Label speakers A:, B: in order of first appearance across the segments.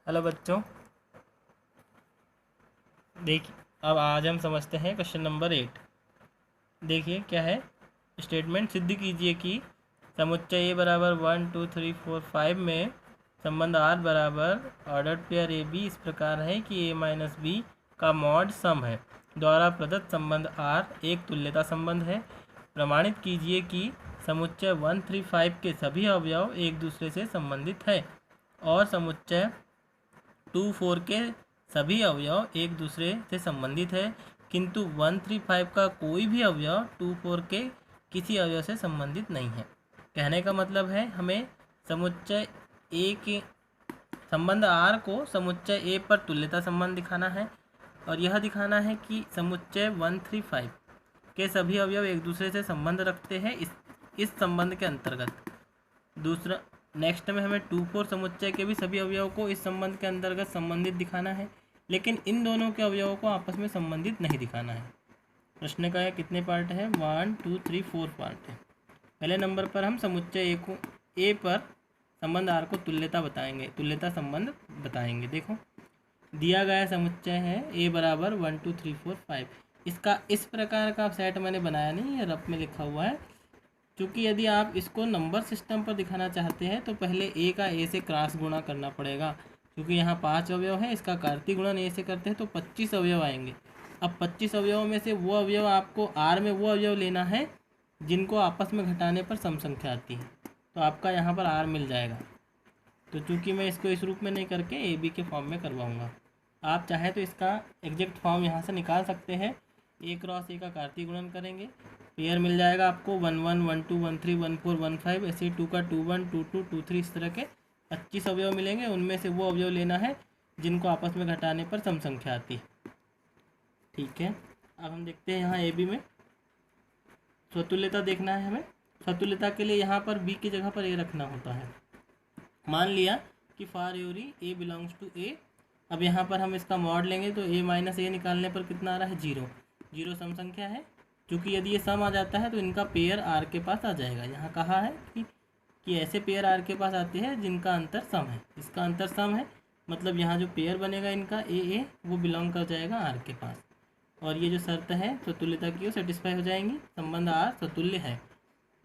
A: Hello बच्चों, देखिए अब आज हम समझते हैं क्वेश्चन नंबर 8। देखिए क्या है। स्टेटमेंट सिद्ध कीजिए कि समुच्चय ए बराबर 1 2 3 4 5 में संबंध आर बराबर ऑर्डर पेयर ए बी इस प्रकार है कि ए माइनस बी का मॉड सम है। द्वारा प्रदत्त संबंध आर एक तुल्यता संबंध है। प्रमाणित कीजिए कि समुच्चय 1 3 5 के सभी अवयव एक दूसरे से संबंधित है और समुच्चय 2 4 के सभी अवयव एक दूसरे से संबंधित है, किंतु 1 3 5 का कोई भी अवयव 2 4 के किसी अवयव से संबंधित नहीं है। कहने का मतलब है हमें समुच्चय ए के संबंध आर को समुच्चय ए पर तुल्यता संबंध दिखाना है और यह दिखाना है कि समुच्चय 1 3 5 के सभी अवयव एक दूसरे से संबंध रखते हैं इस संबंध के अंतर्गत। दूसरा नेक्स्ट में हमें 2 4 समुच्चय के भी सभी अवयवों को इस संबंध के अंतर्गत संबंधित दिखाना है, लेकिन इन दोनों के अवयवों को आपस में संबंधित नहीं दिखाना है। प्रश्न का कितने पार्ट है? 1 2 3 4 पार्ट है। पहले नंबर पर हम समुच्चय ए पर संबंध आर को तुल्यता संबंध बताएंगे। देखो दिया गया समुच्चय है ए बराबर 1 2 3 4 5। इसका इस प्रकार का सेट मैंने बनाया नहीं है, रफ में लिखा हुआ है, क्योंकि यदि आप इसको नंबर सिस्टम पर दिखाना चाहते हैं तो पहले ए का ए से क्रॉस गुणा करना पड़ेगा, क्योंकि यहाँ 5 अवयव है। इसका कार्तीय गुणन ए से करते हैं तो 25 अवयव आएंगे। अब 25 अवयवों में से वो अवयव आपको आर में वो अवयव लेना है जिनको आपस में घटाने पर सम संख्या आती है, तो आपका यहाँ पर आर मिल जाएगा। तो चूँकि मैं इसको इस रूप में नहीं करके ए बी के फॉर्म में करवाऊँगा, आप चाहें तो इसका एग्जैक्ट फॉर्म यहाँ से निकाल सकते हैं। ए क्रॉस ए का कार्तीय गुणन करेंगे, पेयर मिल जाएगा आपको 1 1 1 2 1 3 1 4 1 5, ऐसे 2 का 2 1 2 2 2 3 इस तरह के 25 अवयव मिलेंगे। उनमें से वो अवयव लेना है जिनको आपस में घटाने पर सम संख्या आती है। ठीक है, अब हम देखते हैं यहाँ ए बी में स्वतुल्यता देखना है हमें। स्वतुल्यता के लिए यहाँ पर बी की जगह पर ए रखना होता है। मान लिया कि for every A belongs to A. अब यहाँ पर हम इसका मॉड लेंगे तो ए माइनस ए निकालने पर कितना आ रहा है? 0। 0 सम संख्या है, क्योंकि यदि ये सम आ जाता है तो इनका पेयर आर के पास आ जाएगा। यहाँ कहा है कि ऐसे पेयर आर के पास आते हैं जिनका अंतर सम है। इसका अंतर सम है, मतलब यहाँ जो पेयर बनेगा इनका ए वो बिलोंग कर जाएगा आर के पास, और ये जो शर्त है स्वतुल्यता की वो सेटिस्फाई हो जाएंगी। संबंध आर स्वतुल्य है।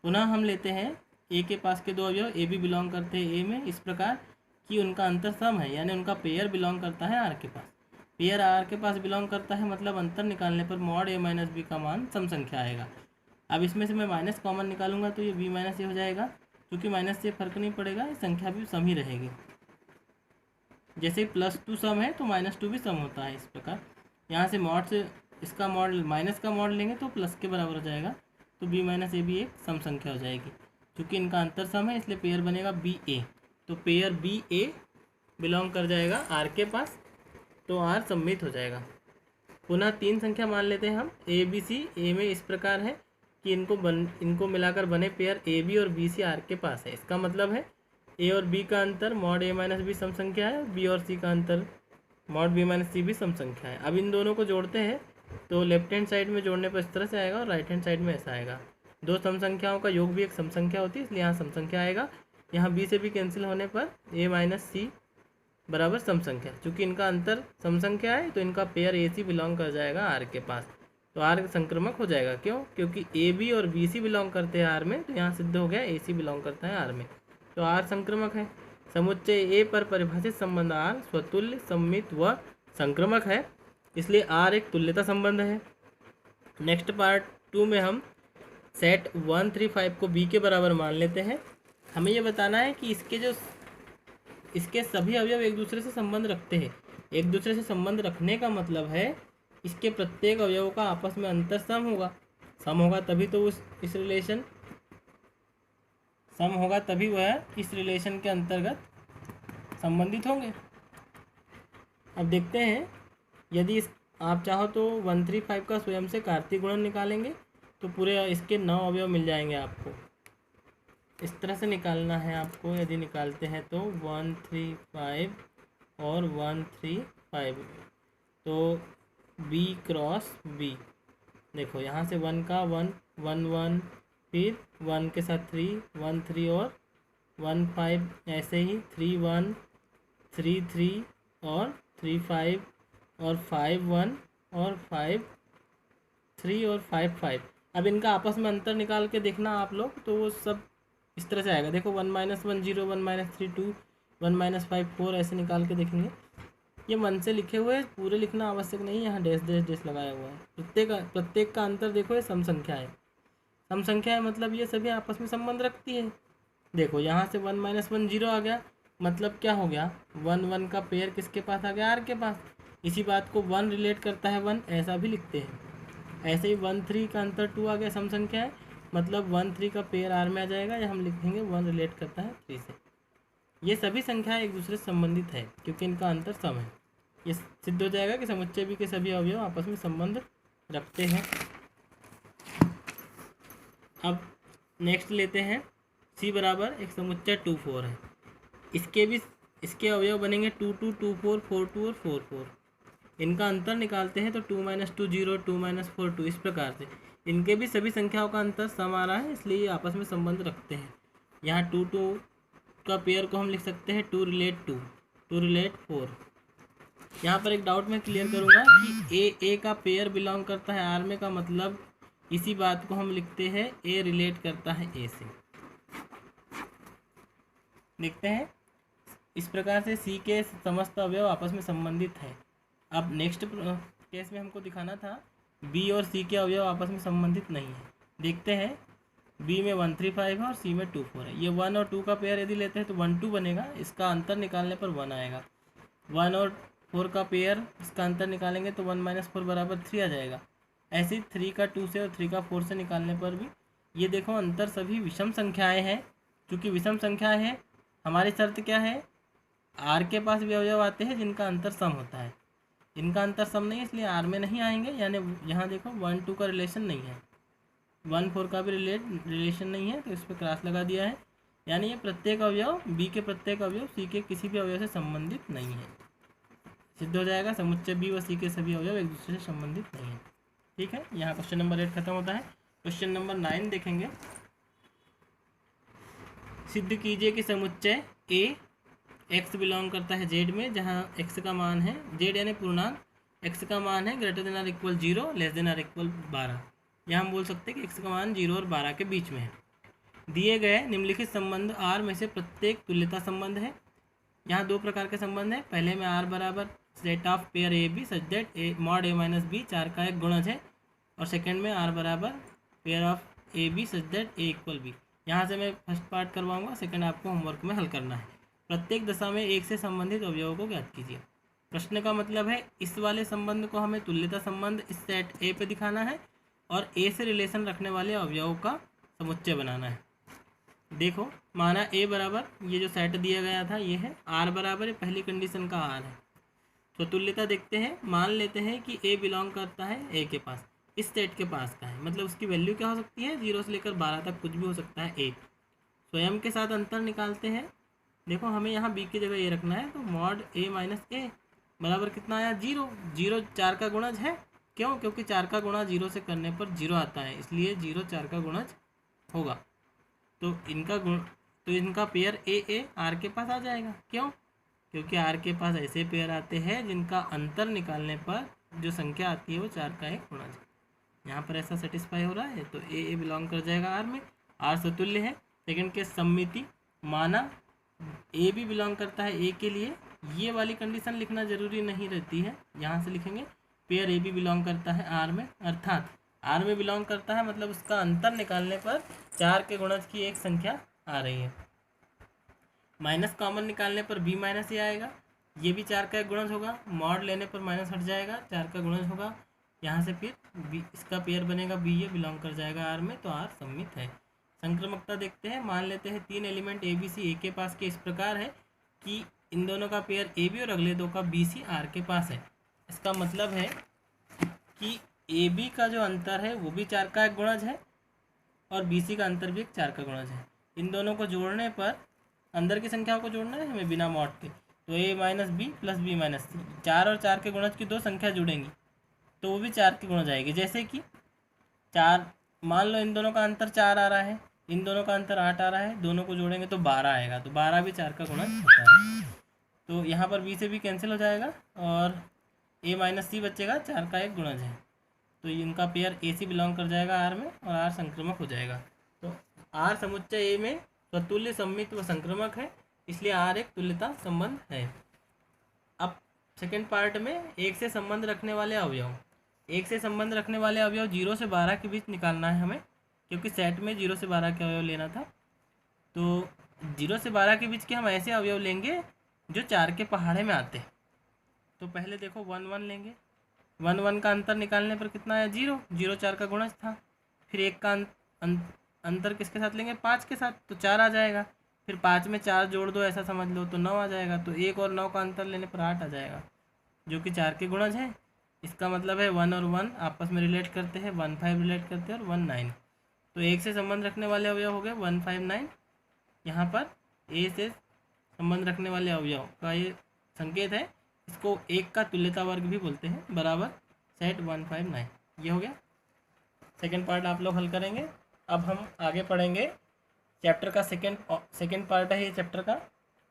A: पुनः हम लेते हैं ए के पास के दो अवयव, ए भी बिलोंग करते हैं ए में, इस प्रकार कि उनका अंतर सम है, यानी उनका पेयर बिलोंग करता है आर के पास। पेयर आर के पास बिलोंग करता है, मतलब अंतर निकालने पर मॉड ए माइनस बी का मान सम संख्या आएगा। अब इसमें से मैं माइनस कॉमन निकालूंगा तो ये बी माइनस ए हो जाएगा, क्योंकि माइनस से फर्क नहीं पड़ेगा, ये संख्या भी सम ही रहेगी। जैसे +2 सम है तो -2 भी सम होता है। इस प्रकार यहाँ से मॉड से इसका मॉड माइनस का मॉड लेंगे तो प्लस के बराबर हो जाएगा, तो बी माइनस ए भी एक सम संख्या हो जाएगी। क्योंकि इनका अंतर सम है इसलिए पेयर बनेगा बी ए, तो पेयर बी ए बिलोंग कर जाएगा आर के पास, तो आर सम्मित हो जाएगा। पुनः 3 संख्या मान लेते हैं हम। ए बी सी ए में इस प्रकार है कि इनको मिलाकर बने पेयर ए बी और बी सी आर के पास है। इसका मतलब है ए और बी का अंतर मॉड ए माइनस बी सम संख्या है, बी और सी का अंतर मॉड बी माइनस सी भी सम संख्या है। अब इन दोनों को जोड़ते हैं तो लेफ्ट हैंड साइड में जोड़ने पर इस तरह से आएगा और राइट हैंड साइड में ऐसा आएगा। दो सम संख्याओं का योग भी एक सम संख्या होती है, इसलिए यहाँ सम संख्या आएगा। यहाँ बी से भी कैंसिल होने पर ए माइनस सी बराबर सम संख्या। चूँकि इनका अंतर सम संख्या है तो इनका पेयर ए सी बिलोंग कर जाएगा आर के पास, तो आर संक्रमक हो जाएगा। क्यों? क्योंकि ए बी और बी सी बिलोंग करते हैं आर में, तो यहाँ सिद्ध हो गया ए सी बिलोंग करता है आर में, तो आर संक्रमक है। समुच्चय ए पर परिभाषित संबंध आर स्वतुल्य, सम्मित व संक्रमक है, इसलिए आर एक तुल्यता संबंध है। नेक्स्ट पार्ट 2 में हम सेट 1 3 5 को बी के बराबर मान लेते हैं। हमें यह बताना है कि इसके सभी अवयव एक दूसरे से संबंध रखते हैं। एक दूसरे से संबंध रखने का मतलब है इसके प्रत्येक अवयवों का आपस में अंतर सम होगा। सम होगा तभी तो इस रिलेशन के अंतर्गत संबंधित होंगे। अब देखते हैं, यदि आप चाहो तो 1 3 5 का स्वयं से कार्तीय गुणन निकालेंगे तो पूरे इसके 9 अवयव मिल जाएंगे आपको। इस तरह से निकालना है आपको। यदि निकालते हैं तो 1 3 5 और 1 3 5, तो बी क्रॉस बी। देखो यहाँ से 1 का 1 1 1, फिर 1 के साथ 3 1 3 और 1 5, ऐसे ही 3 1 3 3 और 3 5 और 5 1 और 5 3 और 5 5। अब इनका आपस में अंतर निकाल के देखना आप लोग, तो वो सब इस तरह से आएगा। देखो 1 -1 0, 1 -3 2, 1 -5 4, ऐसे निकाल के देखेंगे। ये मन से लिखे हुए पूरे लिखना आवश्यक नहीं है, यहाँ डैश डैश डैश लगाया हुआ है। प्रत्येक का अंतर देखो, ये सम संख्या है। सम संख्या है मतलब ये सभी आपस में संबंध रखती है। देखो यहाँ से 1 -1 0 आ गया, मतलब क्या हो गया, 1 1 का पेयर किसके पास आ गया, आर के पास। इसी बात को 1 रिलेट करता है 1, ऐसा भी लिखते हैं। ऐसे ही 1 3 का अंतर 2 आ गया, सम संख्या है, मतलब 1 3 का पेयर आर में आ जाएगा, या हम लिखेंगे 1 रिलेट करता है 3 से। ये सभी संख्याएं एक दूसरे से संबंधित है क्योंकि इनका अंतर सम है। ये सिद्ध हो जाएगा कि समुच्चय बी के सभी अवयव आपस में संबंध रखते हैं। अब नेक्स्ट लेते हैं सी बराबर एक समुच्चय 2 4 है। इसके अवयव बनेंगे 2 2 2 4 4 2 और 4 4। इनका अंतर निकालते हैं तो 2 - 2 0, 2 - 4 2, इस प्रकार से इनके भी सभी संख्याओं का अंतर सम आ रहा है, इसलिए ये आपस में संबंध रखते हैं। यहाँ 2 2 का पेयर को हम लिख सकते हैं 2 रिलेट 2, 2 रिलेट 4। यहाँ पर एक डाउट मैं क्लियर करूँगा कि ए का पेयर बिलोंग करता है आर में, का मतलब इसी बात को हम लिखते हैं ए रिलेट करता है ए से। देखते हैं इस प्रकार से सी के समस्त अवयव आपस में संबंधित है। अब नेक्स्ट केस में हमको दिखाना था बी और सी के अवयव आपस में संबंधित नहीं है। देखते हैं, बी में 1 3 5 है और सी में 2 4 है। ये 1 और 2 का पेयर यदि लेते हैं तो 1 2 बनेगा, इसका अंतर निकालने पर 1 आएगा। 1 और 4 का पेयर, इसका अंतर निकालेंगे तो 1 - 4 बराबर 3 आ जाएगा। ऐसे ही 3 का 2 से और 3 का 4 से निकालने पर भी ये देखो अंतर सभी विषम संख्याएं हैं। क्योंकि विषम संख्याएं हैं, हमारी शर्त क्या है, आर के पास भी अवयव आते हैं जिनका अंतर सम होता है। इनका अंतर सम नहीं है इसलिए आर में नहीं आएंगे, यानी यहाँ देखो 1 2 का रिलेशन नहीं है, 1 4 का भी रिलेशन नहीं है, तो इस पर क्रॉस लगा दिया है। यानी ये प्रत्येक अवयव बी के प्रत्येक अवयव सी के किसी भी अवयव से संबंधित नहीं है। सिद्ध हो जाएगा समुच्चय बी व सी के सभी अवयव एक दूसरे से संबंधित नहीं है। ठीक है, यहाँ क्वेश्चन नंबर 8 खत्म होता है। क्वेश्चन नंबर 9 देखेंगे। सिद्ध कीजिए कि समुच्चय ए एक्स बिलोंग करता है जेड में, जहाँ एक्स का मान है, जेड यानी पूर्णांक, एक्स का मान है greater than or equal 0, less than or equal 12। यहाँ हम बोल सकते हैं कि एक्स का मान 0 और 12 के बीच में है। दिए गए निम्नलिखित संबंध आर में से प्रत्येक तुल्यता संबंध है। यहाँ दो प्रकार के संबंध हैं। पहले में आर बराबर set of pair A B such that A mod A minus B 4 का एक गुणज है, और सेकंड में आर बराबर pair of A B such that A equal B. यहाँ से मैं फर्स्ट पार्ट करवाऊंगा, सेकंड आपको होमवर्क में हल करना है। प्रत्येक दशा में एक से संबंधित अवयवों को ज्ञात कीजिए। प्रश्न का मतलब है इस वाले संबंध को हमें तुल्यता संबंध इस सेट ए पे दिखाना है और ए से रिलेशन रखने वाले अवयवों का समुच्चय बनाना है। देखो माना ए बराबर, ये जो सेट दिया गया था ये है, आर बराबर पहली कंडीशन का आर है, तो तुल्यता देखते हैं। मान लेते हैं कि ए बिलोंग करता है ए के पास, इस सेट के पास का है, मतलब उसकी वैल्यू क्या हो सकती है, 0 से लेकर 12 तक कुछ भी हो सकता है ए। स्वयं के साथ अंतर निकालते हैं। देखो हमें यहाँ बी की जगह ए रखना है, तो मॉड ए माइनस ए बराबर कितना आया, 0। 0 4 का गुणज है, क्यों, क्योंकि 4 का गुणा 0 से करने पर 0 आता है, इसलिए 0 4 का गुणज होगा। तो इनका पेयर ए आर के पास आ जाएगा, क्यों, क्योंकि आर के पास ऐसे पेयर आते हैं जिनका अंतर निकालने पर जो संख्या आती है वो 4 का एक गुणज है। यहाँ पर ऐसा सेटिस्फाई हो रहा है, तो ए बिलोंग कर जाएगा आर में। आर सतुल्य है। सेकंड के सम्मिति, माना ए भी बिलोंग करता है ए के लिए, ये वाली कंडीशन लिखना जरूरी नहीं रहती है, यहाँ से लिखेंगे पेयर ए भी बिलोंग करता है आर में, अर्थात आर में बिलोंग करता है मतलब उसका अंतर निकालने पर 4 के गुणज की एक संख्या आ रही है। माइनस कॉमन निकालने पर बी माइनस ए आएगा, ये भी 4 का एक गुणज होगा, मॉड लेने पर माइनस हट जाएगा, 4 का गुणज होगा। यहाँ से फिर बी, इसका पेयर बनेगा बी, ये बिलोंग कर जाएगा आर में, तो आर सम्मित है। संक्रमकता देखते हैं। मान लेते हैं 3 एलिमेंट ए बी सी ए के पास के इस प्रकार है कि इन दोनों का पेयर ए बी और अगले दो का बी सी आर के पास है। इसका मतलब है कि ए बी का जो अंतर है वो भी 4 का एक गुणज है और बी सी का अंतर भी एक 4 का गुणज है। इन दोनों को जोड़ने पर अंदर की संख्याओं को जोड़ना है हमें बिना मॉड के, तो A minus B plus B minus C, 4 और 4 के गुणज की दो संख्या जुड़ेंगी तो वो भी 4 के गुणज आएगी। जैसे कि 4, मान लो इन दोनों का अंतर 4 आ रहा है, इन दोनों का अंतर 8 आ रहा है, दोनों को जोड़ेंगे तो 12 आएगा, तो 12 भी 4 का गुणज होता है। तो यहाँ पर बी से भी कैंसिल हो जाएगा और ए माइनस सी बचेगा, 4 का एक गुणज है। तो इनका पेयर ए सी बिलोंग कर जाएगा आर में और आर संक्रमक हो जाएगा। तो आर समुच्चय ए में स्वतुल्य सममित व संक्रमक है, इसलिए आर एक तुल्यता संबंध है। अब सेकेंड पार्ट में एक से संबंध रखने वाले अवयव, एक से संबंध रखने वाले अवयव 0 से 12 के बीच निकालना है हमें, क्योंकि सेट में 0 से 12 के अवयव लेना था। तो 0 से 12 के बीच के हम ऐसे अवयव लेंगे जो 4 के पहाड़े में आते हैं। तो पहले देखो 1 1 लेंगे, 1 1 का अंतर निकालने पर कितना आया, 0, 0 4 का गुणज था। फिर 1 का अंतर किसके साथ लेंगे, 5 के साथ, तो 4 आ जाएगा। फिर 5 में 4 जोड़ दो ऐसा समझ लो, तो 9 आ जाएगा। तो 1 और 9 का अंतर लेने पर 8 आ जाएगा, जो कि 4 के गुणज है। इसका मतलब है 1 और 1 आपस में रिलेट करते हैं, 1 5 रिलेट करते हैं और 1 9। तो एक से संबंध रखने वाले अवयव हो गए 1 5 9। यहाँ पर ए से संबंध रखने वाले अवयव का ये संकेत है, इसको एक का तुल्यता वर्ग भी बोलते हैं, बराबर सेट 1 5 9। ये हो गया। सेकेंड पार्ट आप लोग हल करेंगे। अब हम आगे पढ़ेंगे चैप्टर का सेकेंड पार्ट है ये चैप्टर का,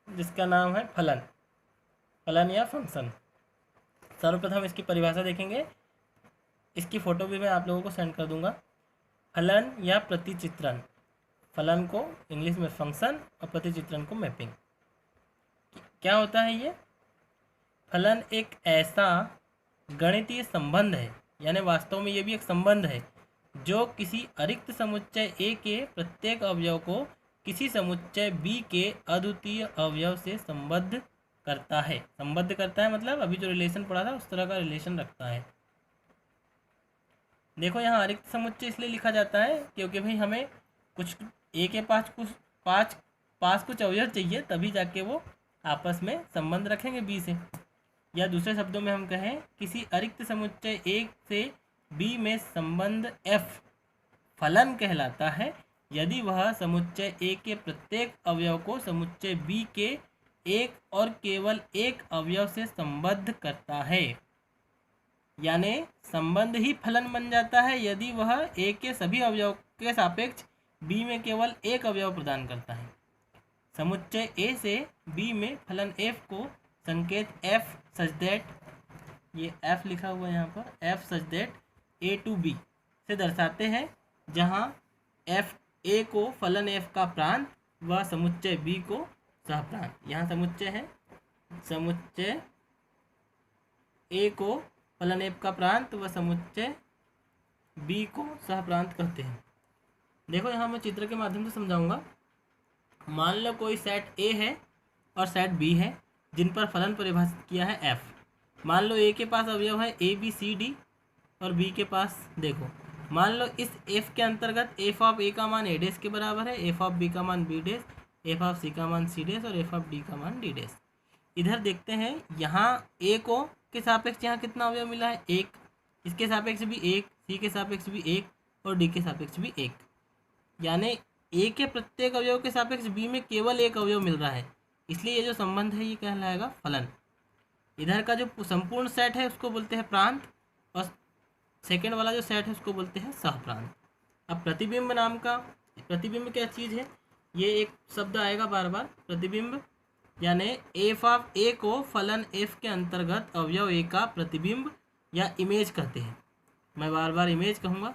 A: जिसका नाम है फलन, फलन या फंक्शन। सर्वप्रथम इसकी परिभाषा देखेंगे, इसकी फ़ोटो भी मैं आप लोगों को सेंड कर दूंगा। फलन या प्रतिचित्रण, फलन को इंग्लिश में फंक्शन और प्रतिचित्रण को मैपिंग। क्या होता है ये? फलन एक ऐसा गणितीय संबंध है, यानी वास्तव में ये भी एक संबंध है, जो किसी अरिक्त समुच्चय ए के प्रत्येक अवयव को किसी समुच्चय बी के अद्वितीय अवयव से संबद्ध करता है। संबद्ध करता है मतलब अभी जो रिलेशन पढ़ा था उस तरह का रिलेशन रखता है। देखो यहाँ अरिक्त समुच्चय इसलिए लिखा जाता है क्योंकि भाई हमें कुछ ए के पास कुछ अवयव चाहिए, तभी जाके वो आपस में संबंध रखेंगे बी से। या दूसरे शब्दों में हम कहें, किसी अरिक्त समुच्चय ए से बी में संबंध एफ फलन कहलाता है यदि वह समुच्चय ए के प्रत्येक अवयव को समुच्चय बी के एक और केवल एक अवयव से संबद्ध करता है। यानी संबंध ही फलन बन जाता है यदि वह ए के सभी अवयव के सापेक्ष बी में केवल एक अवयव प्रदान करता है। समुच्चय ए से बी में फलन एफ को संकेत एफ सच दैट, ये एफ लिखा हुआ है यहाँ पर, F such that A to B से दर्शाते हैं, जहाँ एफ ए को फलन एफ का प्रांत व समुच्चय बी को सहप्रांत। यहाँ समुच्चय है, समुच्चय ए को फलन एफ का प्रांत व समुच्चय बी को सहप्रांत कहते हैं। देखो यहाँ मैं चित्र के माध्यम से समझाऊंगा। मान लो कोई सेट ए है और सेट बी है जिन पर फलन परिभाषित किया है एफ। मान लो ए के पास अवयव है ए बी सी डी और बी के पास, देखो मान लो इस एफ के अंतर्गत एफ ऑफ ए का मान ए डैश के बराबर है, एफ ऑफ बी का मान बी डैश, एफ ऑफ सी का मान सी डैश और एफ ऑफ डी का मान डी डैश। इधर देखते हैं यहाँ ए को के सापेक्ष यहाँ कितना अवयव मिला है, एक, इसके सापेक्ष भी एक, सी के सापेक्ष भी एक और डी के सापेक्ष भी एक। यानी ए के प्रत्येक अवयव के सापेक्ष बी में केवल एक अवयव मिल रहा है, इसलिए ये जो संबंध है ये कहलाएगा फलन। इधर का जो संपूर्ण सेट है उसको बोलते हैं प्रांत और सेकेंड वाला जो सेट है उसको बोलते हैं सहप्रांत। अब प्रतिबिंब नाम का, प्रतिबिंब क्या चीज़ है, ये एक शब्द आएगा बार बार, प्रतिबिंब यानी एफ ऑफ ए को फलन एफ के अंतर्गत अवयव ए का प्रतिबिंब या इमेज कहते हैं। मैं बार बार इमेज कहूँगा,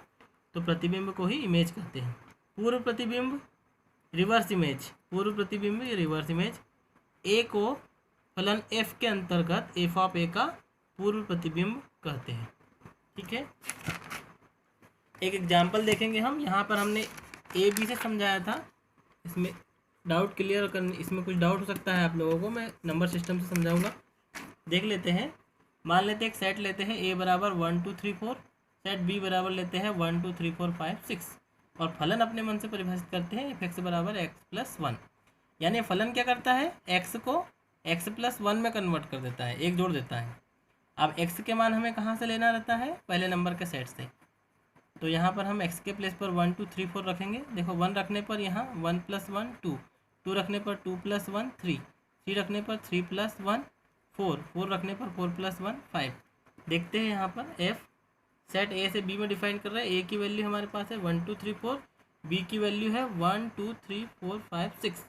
A: तो प्रतिबिंब को ही इमेज कहते हैं। पूर्व प्रतिबिंब, रिवर्स इमेज, पूर्व प्रतिबिंब या रिवर्स इमेज, ए को फलन एफ के अंतर्गत एफ ऑफ ए का पूर्व प्रतिबिंब कहते हैं। ठीक है, एक एग्जाम्पल देखेंगे हम। यहाँ पर हमने ए बी से समझाया था, इसमें डाउट क्लियर करने, इसमें कुछ डाउट हो सकता है आप लोगों को, मैं नंबर सिस्टम से समझाऊंगा। देख लेते हैं, मान लेते हैं एक सेट लेते हैं ए बराबर 1 2 3 4, सेट बी बराबर लेते हैं 1 2 3 4 5 6 और फलन अपने मन से परिभाषित करते हैं एफ एक्स बराबर एक्स प्लस 1। यानी फलन क्या करता है, एक्स को एक्स प्लस 1 में कन्वर्ट कर देता है, एक जोड़ देता है। अब x के मान हमें कहाँ से लेना रहता है, पहले नंबर के सेट से। तो यहाँ पर हम x के प्लेस पर 1 2 3 4 रखेंगे। देखो 1 रखने पर यहाँ 1 + 1 2, 2 रखने पर 2 + 1 3, 3 रखने पर 3 + 1 4, 4 रखने पर 4 + 1 5। देखते हैं यहाँ पर f सेट ए से बी में डिफाइन कर रहा है। ए की वैल्यू हमारे पास है 1 2 3 4, बी की वैल्यू है 1 2 3 4 5 6।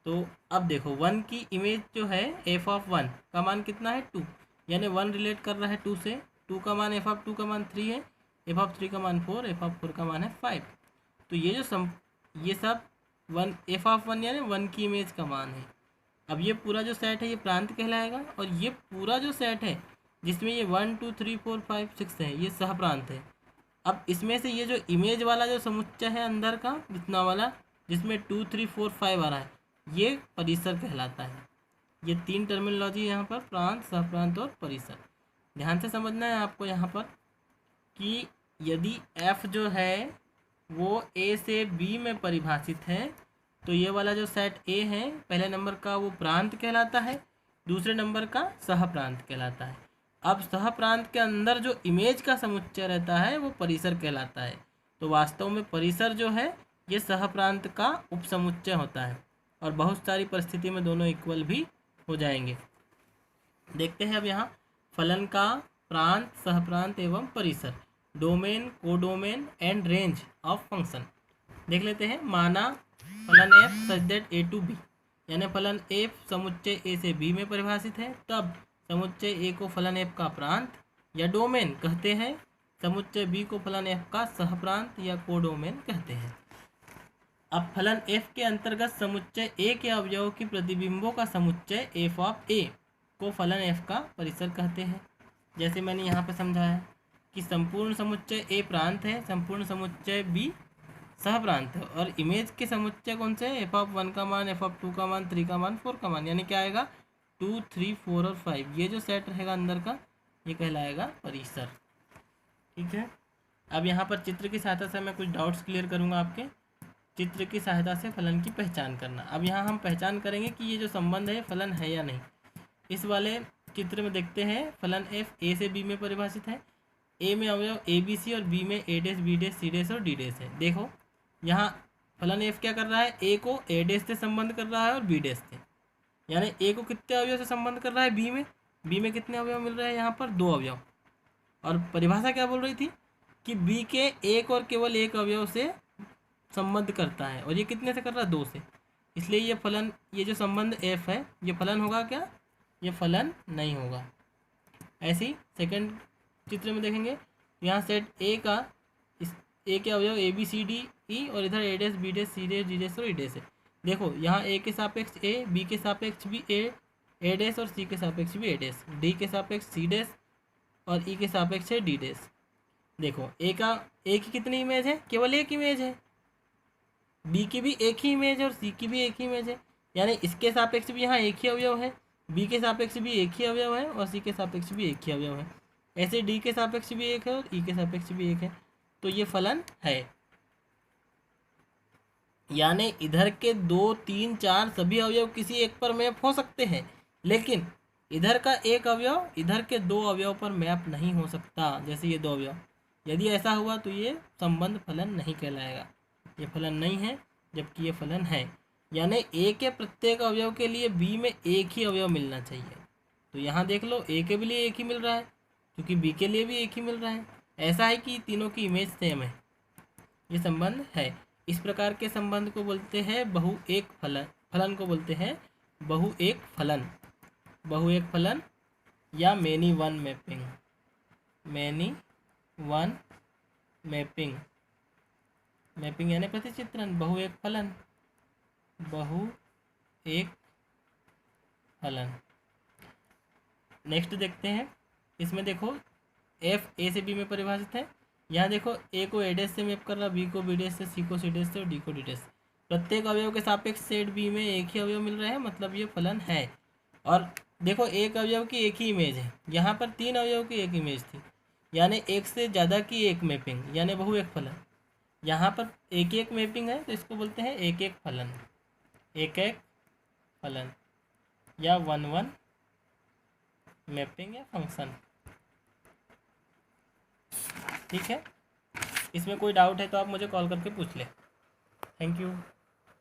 A: तो अब देखो 1 की इमेज जो है एफ ऑफ 1 का मान कितना है 2, यानी 1 रिलेट कर रहा है 2 से, 2 का मान एफ ऑफ 2 का मान 3 है, एफ ऑफ 3 का मान 4, एफ ऑफ 4 का मान है 5। तो ये सब 1 एफ ऑफ 1 यानी 1 की इमेज का मान है। अब ये पूरा जो सेट है ये प्रांत कहलाएगा, और ये पूरा जो सेट है जिसमें ये 1 2 3 4 5 6 है ये सह प्रांत है। अब इसमें से ये जो इमेज वाला जो समुच्चय है अंदर का जितना वाला, जिसमें 2 3 4 5 आ रहा है, ये परिसर कहलाता है। ये 3 टर्मिनोलॉजी यहाँ पर, प्रांत, सहप्रांत और परिसर। ध्यान से समझना है आपको यहाँ पर कि यदि f जो है वो a से b में परिभाषित है तो ये वाला जो सेट a है पहले नंबर का वो प्रांत कहलाता है, दूसरे नंबर का सहप्रांत कहलाता है। अब सहप्रांत के अंदर जो इमेज का समुच्चय रहता है वो परिसर कहलाता है। तो वास्तव में परिसर जो है ये सहप्रांत का उपसमुच्चय होता है, और बहुत सारी परिस्थिति में दोनों इक्वल भी हो जाएंगे। देखते हैं अब यहाँ फलन का प्रांत, सहप्रांत एवं परिसर, domain, codomain and range of function देख लेते हैं। माना फलन f such that a to b, यानी फलन f समुच्चय a से b में परिभाषित है, तब समुच्चय a को फलन f का प्रांत या डोमेन कहते हैं, समुच्चय b को फलन f का सहप्रांत या कोडोमेन कहते हैं। अब फलन f के अंतर्गत समुच्चय a के अवयवों की प्रतिबिंबों का समुच्चय f ऑफ a को फलन f का परिसर कहते हैं। जैसे मैंने यहाँ पर समझाया कि संपूर्ण समुच्चय a प्रांत है, संपूर्ण समुच्चय b सहप्रांत है, और इमेज के समुच्चय कौन से एफ ऑफ 1 का मान, एफ ऑफ 2 का मान, 3 का मान, 4 का मान, यानी क्या आएगा 2 3 4 और 5, ये जो सेट रहेगा अंदर का ये कहलाएगा परिसर। ठीक है। अब यहाँ पर चित्र की सहायता से मैं कुछ डाउट्स क्लियर करूँगा आपके। चित्र की सहायता से फलन की पहचान करना। अब यहाँ हम पहचान करेंगे कि ये जो संबंध है फलन है या नहीं। इस वाले चित्र में देखते हैं फलन f a से b में परिभाषित है, a में अवयव a b c और b में a dash b dash c dash और d डैश है। देखो यहाँ फलन f क्या कर रहा है, a को a डैश से संबंध कर रहा है और b डैश से, यानी a को कितने अवयव से संबंध कर रहा है, b में कितने अवयव मिल रहे हैं यहाँ पर 2 अवयव। और परिभाषा क्या बोल रही थी कि b के एक और केवल एक अवयव से संबंध करता है, और ये कितने से कर रहा है 2 से, इसलिए ये फलन, ये जो संबंध f है ये फलन होगा क्या, ये फलन नहीं होगा। ऐसे ही सेकंड चित्र में देखेंगे, यहाँ सेट a का, इस a के अवयव a b c d e और इधर a dash b dash c dash d dash और e डैश है। देखो यहाँ a के सापेक्ष a, b के सापेक्ष भी a डैश और c के सापेक्ष भी a डैश, d के सापेक्ष c डैश और e के सापेक्ष है d डैश। देखो a की कितनी इमेज है, केवल एक इमेज है, b की भी एक ही इमेज है और c की भी एक ही इमेज है, यानी इसके सापेक्ष भी यहाँ एक ही अवयव है, b के सापेक्ष भी एक ही अवयव है और c के सापेक्ष भी एक ही अवयव है। ऐसे d के सापेक्ष भी एक है और e के सापेक्ष भी एक है, तो ये फलन है। यानी इधर के 2 3 4 सभी अवयव किसी एक पर मैप हो सकते हैं, लेकिन इधर का एक अवयव इधर के 2 अवयव पर मैप नहीं हो सकता, जैसे ये 2 अवयव। यदि ऐसा हुआ तो ये संबंध फलन नहीं कहलाएगा, ये फलन नहीं है, जबकि ये फलन है। यानी a के प्रत्येक अवयव के लिए b में एक ही अवयव मिलना चाहिए। तो यहाँ देख लो a के भी लिए एक ही मिल रहा है, क्योंकि b के लिए भी एक ही मिल रहा है। ऐसा है कि तीनों की इमेज सेम है, ये संबंध है। इस प्रकार के संबंध को बोलते हैं बहु एक फलन, फलन को बोलते हैं बहु एक फलन, बहु एक फलन या many one mapping, many one mapping, mapping यानी प्रतिचित्रण, बहु एक फलन, बहु एक फलन। नेक्स्ट देखते हैं, इसमें देखो f a से b में परिभाषित है, यहाँ देखो a को a डैश से मैप कर रहा, b को b डैश से, c को c डैश से और d को d डैश से। प्रत्येक अवयव के सापेक्ष सेट b में एक ही अवयव मिल रहे हैं, मतलब ये फलन है। और देखो एक अवयव की एक ही इमेज है, यहाँ पर 3 अवयव की एक इमेज थी, यानी एक से ज़्यादा की एक मैपिंग, यानी बहु एक फलन। यहाँ पर एक एक मैपिंग है तो इसको बोलते हैं एक एक फलन, एक एक फलन या 1-1 मैपिंग या फंक्शन। ठीक है, इसमें कोई डाउट है तो आप मुझे कॉल करके पूछ लें। Thank you.